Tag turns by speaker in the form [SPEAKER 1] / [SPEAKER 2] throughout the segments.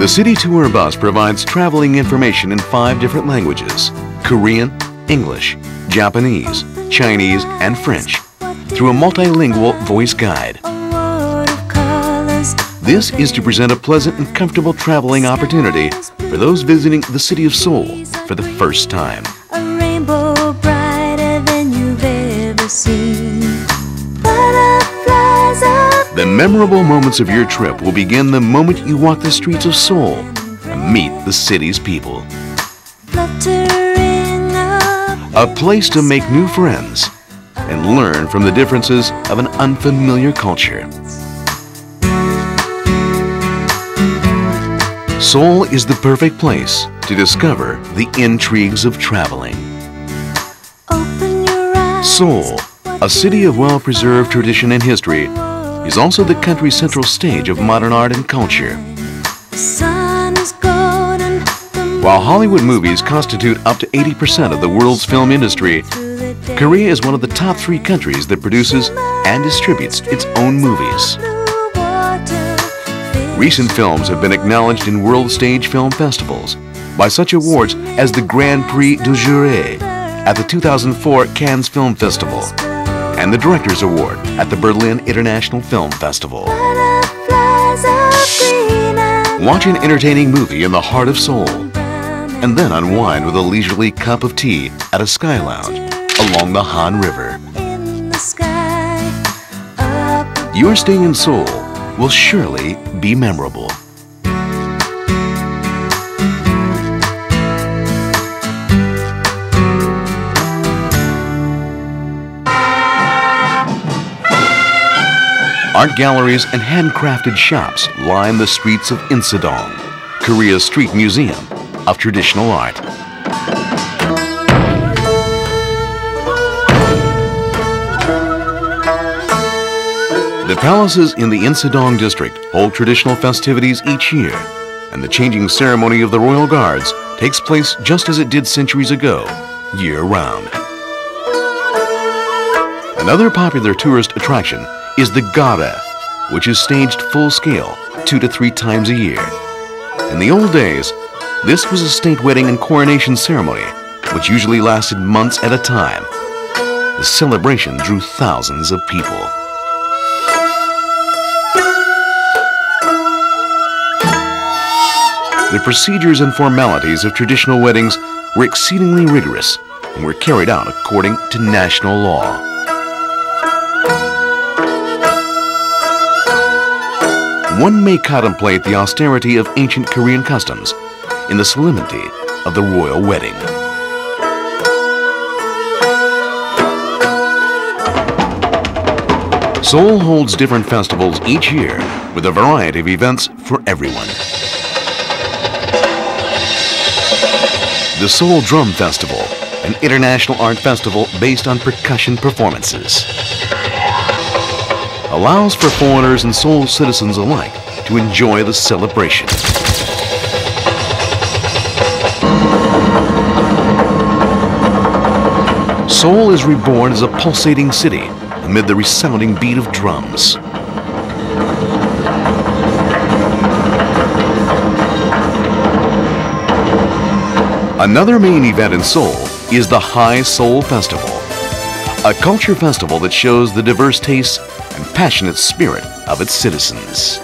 [SPEAKER 1] The city tour bus provides traveling information in 5 different languages: Korean, English, Japanese, Chinese, and French, through a multilingual voice guide. This is to present a pleasant and comfortable traveling opportunity for those visiting the city of Seoul for the first time.
[SPEAKER 2] A rainbow brighter than you've ever seen. Butterflies up.
[SPEAKER 1] The memorable moments of your trip will begin the moment you walk the streets of Seoul and meet the city's people.
[SPEAKER 2] Fluttering up.
[SPEAKER 1] A place to make new friends and learn from the differences of an unfamiliar culture. Seoul is the perfect place to discover the intrigues of traveling.
[SPEAKER 2] Open your eyes.
[SPEAKER 1] Seoul, a city of well-preserved tradition and history, is also the country's central stage of modern art and culture.
[SPEAKER 2] The sun is golden.
[SPEAKER 1] While Hollywood movies constitute up to 80% of the world's film industry, Korea is one of the top 3 countries that produces and distributes its own movies. Recent films have been acknowledged in world stage film festivals by such awards as the Grand Prix du Jury at the 2004 Cannes Film Festival and the Director's Award at the Berlin International Film Festival. Watch an entertaining movie in the heart of Seoul and then unwind with a leisurely cup of tea at a sky lounge along the Han River. Your stay in Seoul will surely be memorable. Art galleries and handcrafted shops line the streets of Insadong, Korea's street museum of traditional art. The palaces in the Insadong district hold traditional festivities each year, and the changing ceremony of the royal guards takes place just as it did centuries ago, year-round. Another popular tourist attraction is the Gare, which is staged full-scale 2 to 3 times a year. In the old days, this was a state wedding and coronation ceremony, which usually lasted months at a time. The celebration drew thousands of people. The procedures and formalities of traditional weddings were exceedingly rigorous and were carried out according to national law. One may contemplate the austerity of ancient Korean customs in the solemnity of the royal wedding. Seoul holds different festivals each year with a variety of events for everyone. The Seoul Drum Festival, an international art festival based on percussion performances, allows for foreigners and Seoul citizens alike to enjoy the celebration. Seoul is reborn as a pulsating city amid the resounding beat of drums. Another main event in Seoul is the High Seoul Festival, a culture festival that shows the diverse tastes and passionate spirit of its citizens.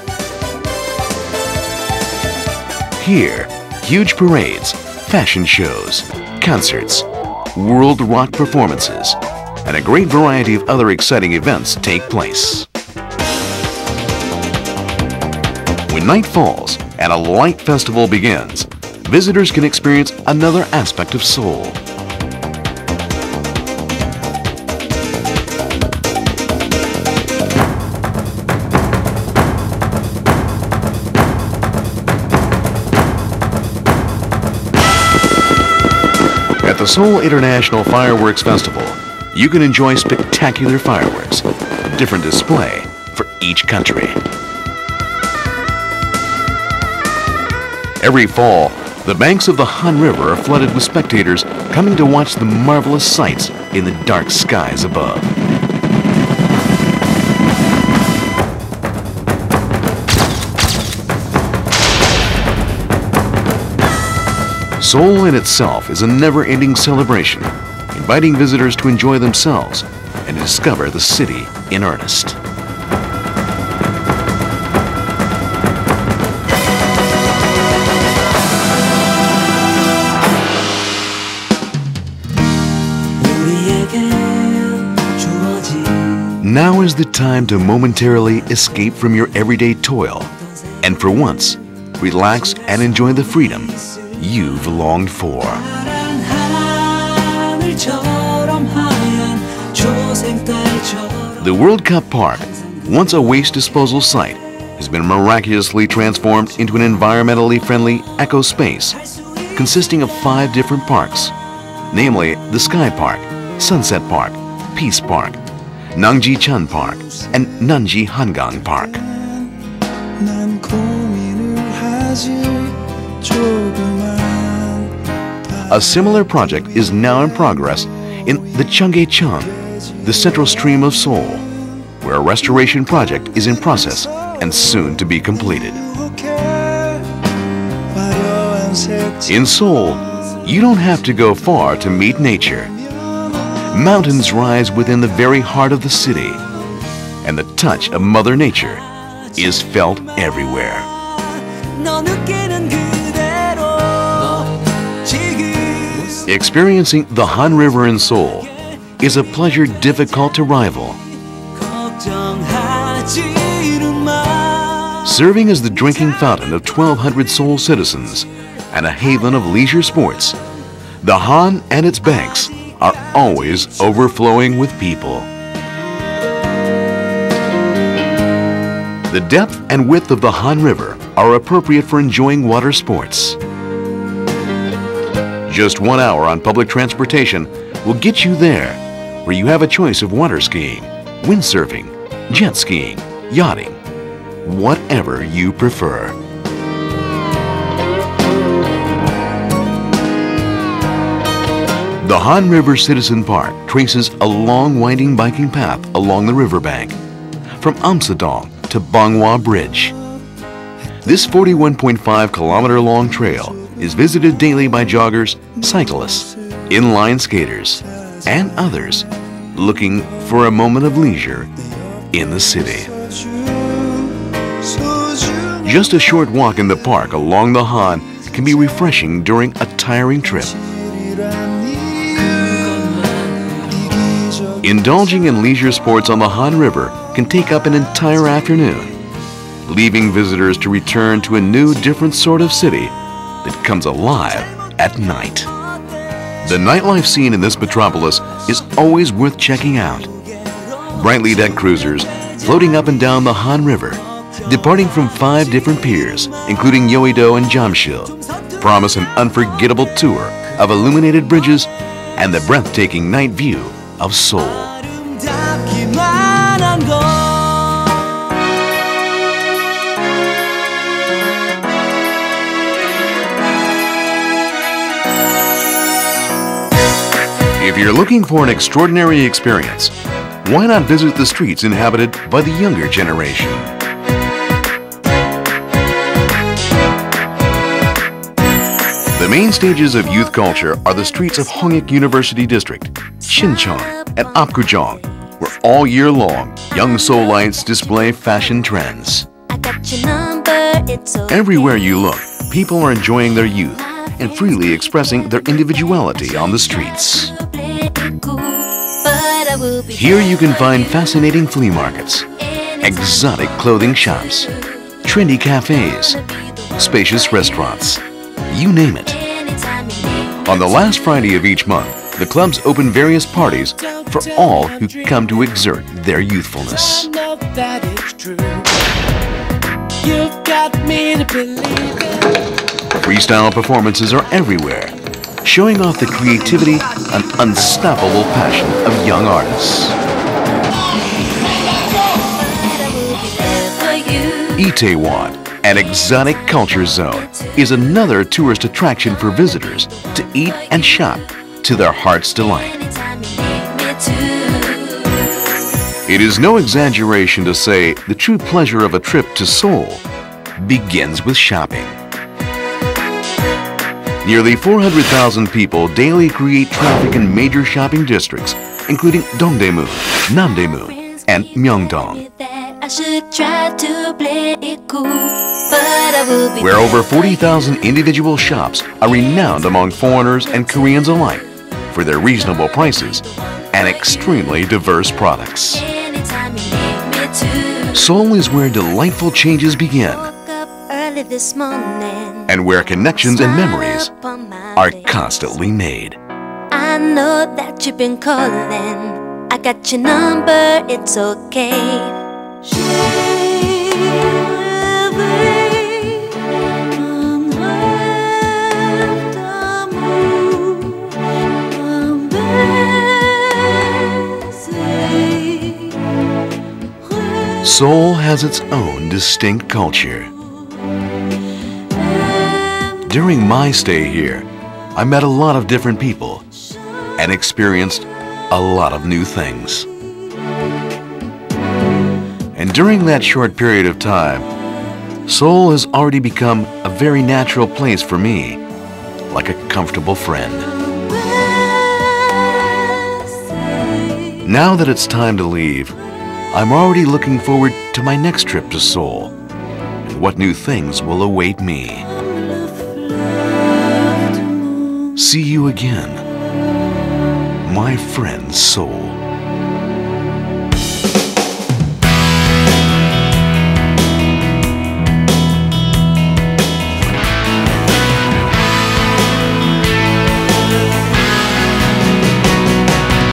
[SPEAKER 1] Here, huge parades, fashion shows, concerts, world rock performances, and a great variety of other exciting events take place. When night falls and a light festival begins, visitors can experience another aspect of Seoul. At the Seoul International Fireworks Festival, you can enjoy spectacular fireworks, a different display for each country. Every fall, the banks of the Han River are flooded with spectators coming to watch the marvelous sights in the dark skies above. Seoul in itself is a never-ending celebration, inviting visitors to enjoy themselves and discover the city in earnest. Now is the time to momentarily escape from your everyday toil and for once, relax and enjoy the freedom you've longed for. The World Cup Park, once a waste disposal site, has been miraculously transformed into an environmentally friendly eco space consisting of 5 different parks, namely the Sky Park, Sunset Park, Peace Park, Nangji-chan Park, and Nanji Hangang Park. A similar project is now in progress in the Cheonggyecheon, the central stream of Seoul, where a restoration project is in process and soon to be completed. In Seoul, you don't have to go far to meet nature. Mountains rise within the very heart of the city, and the touch of Mother Nature is felt everywhere. Experiencing the Han River in Seoul is a pleasure difficult to rival. Serving as the drinking fountain of 1,200 Seoul citizens and a haven of leisure sports, the Han and its banks are always overflowing with people. The depth and width of the Han River are appropriate for enjoying water sports. Just 1 hour on public transportation will get you there, where you have a choice of water skiing, windsurfing, jet skiing, yachting, whatever you prefer. The Han River Citizen Park traces a long winding biking path along the riverbank, from Amsadong to Bonghwa Bridge. This 41.5-kilometer long trail is visited daily by joggers, cyclists, inline skaters, and others looking for a moment of leisure in the city. Just a short walk in the park along the Han can be refreshing during a tiring trip. Indulging in leisure sports on the Han River can take up an entire afternoon, leaving visitors to return to a new, different sort of city that comes alive at night. The nightlife scene in this metropolis is always worth checking out. Brightly decked cruisers floating up and down the Han River, departing from 5 different piers, including Yeouido and Jamsil, promise an unforgettable tour of illuminated bridges and the breathtaking night view of Seoul. If you're looking for an extraordinary experience, why not visit the streets inhabited by the younger generation? The main stages of youth culture are the streets of Hongik University District, Sincheon, and Apgujeong, where all year long, young Seoulites display fashion trends. Everywhere you look, people are enjoying their youth and freely expressing their individuality on the streets. Here you can find fascinating flea markets, exotic clothing shops, trendy cafes, spacious restaurants, you name it. On the last Friday of each month, the clubs open various parties for all who come to exert their youthfulness. Freestyle performances are everywhere, showing off the creativity and unstoppable passion of young artists. Itaewon, an exotic culture zone, is another tourist attraction for visitors to eat and shop to their heart's delight. It is no exaggeration to say the true pleasure of a trip to Seoul begins with shopping. Nearly 400,000 people daily create traffic in major shopping districts, including Dongdaemun, Namdaemun, and Myeongdong,
[SPEAKER 2] I should try to play it cool, but I will be
[SPEAKER 1] where over 40,000 individual shops are renowned among foreigners and Koreans alike for their reasonable prices and extremely diverse products.
[SPEAKER 2] anytime you need me to.
[SPEAKER 1] Seoul is where delightful changes begin
[SPEAKER 2] Woke up early this morning.
[SPEAKER 1] and where connections and memories
[SPEAKER 2] Smile upon my
[SPEAKER 1] are
[SPEAKER 2] face.
[SPEAKER 1] constantly made.
[SPEAKER 2] I know that you've been calling. I got your number, it's okay.
[SPEAKER 1] Seoul has its own distinct culture. During my stay here, I met a lot of different people and experienced a lot of new things. And during that short period of time, Seoul has already become a very natural place for me, like a comfortable friend. Now that it's time to leave, I'm already looking forward to my next trip to Seoul and what new things will await me. See you again, my friend Seoul.